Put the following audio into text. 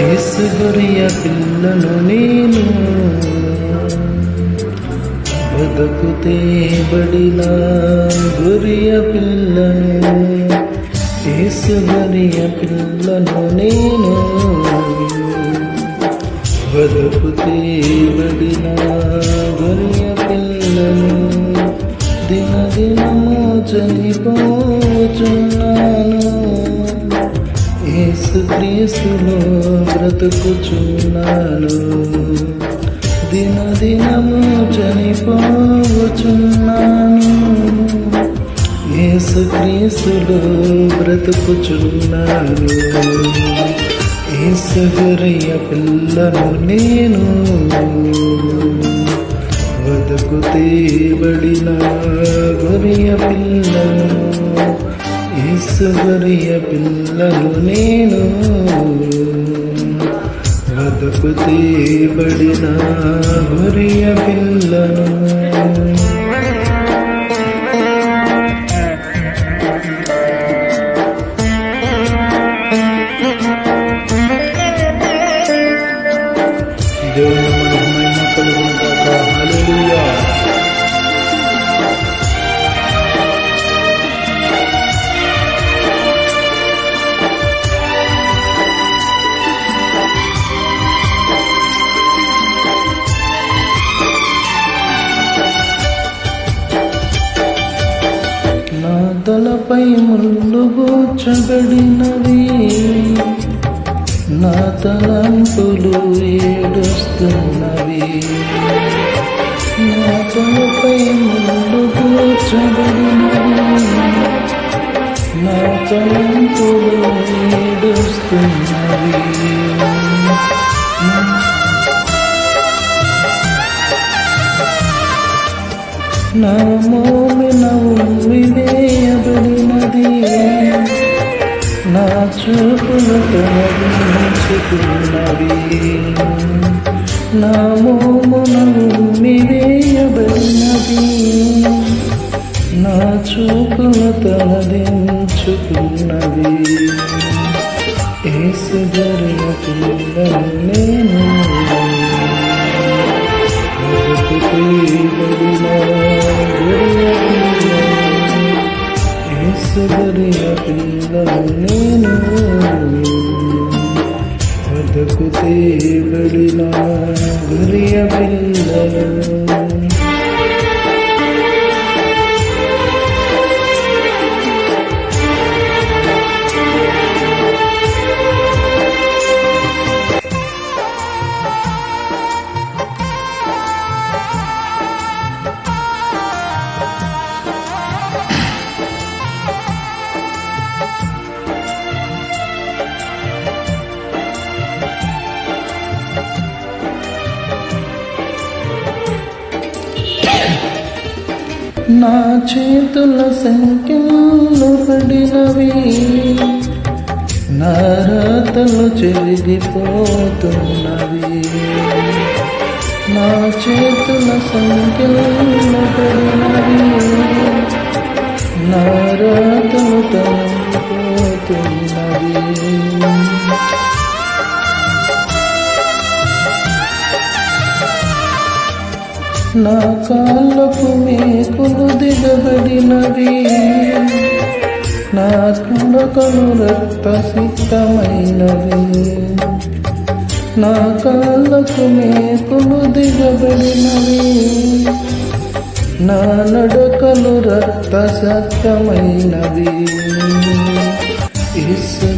యేసు గొర్రె పిల్లను నేను, వదకు తేబడిన గొర్రె పిల్లను. యేసు గొర్రె పిల్లను నేను, వదకు తేబడిన గొర్రె పిల్లను. దినదినము చనిపోచున్నాను, యేసు క్రీస్తులో బ్రతుకుచున్నాను. దినదినము చనిపోచున్నాను, యేసు క్రీస్తులో బ్రతుకుచున్నాను. యేసు గొర్రె పిల్లను నేను, వదకు తేబడిన గొర్రె పిల్లను. యేసు గొర్రె పిల్లను నేను, వదకు తేబడిన గొర్రె పిల్లను. దేవుని మహిమ కలుగును గాక. హల్లెలూయా. నా తలపై ముళ్ళు గుచ్చబడినవి, నా తలంపులు ఏడుస్తున్నవి. నా తలపై ముళ్ళు గుచ్చబడినవి, నా తలంపులు ఏడుస్తున్నవి. నా మోమిన ఉమ్మివేయబడినది, నా చూపులు తొలగించుకున్నవి. నా మోమున ఉమ్మివేయబడినది, నా చూపులు తొలగించుకున్నవి. యేసు గొర్రె పిల్లను నేను, వదకు తేబడిన గొర్రె పిల్లను. యేసు గొర్రె పిల్లను నేను, వదకు తేబడిన గొర్రె పిల్లను. నా చేతుల సంఖ్యలు పడినవి, నా రాతలు చెరిగిపోతున్నవి. నా చేతుల సంఖ్యలు పడినవి, నా రాతలు తొలగిపోతున్నవి. నా కాళ్ళకు మేకులు దిగబడినవి, నా కుండకలు రక్తసిక్తమైనవి. నా కాళ్ళకు మేకులు దిగబడినవి, నా నడకలు రక్తసిక్తమైనవి. యేసు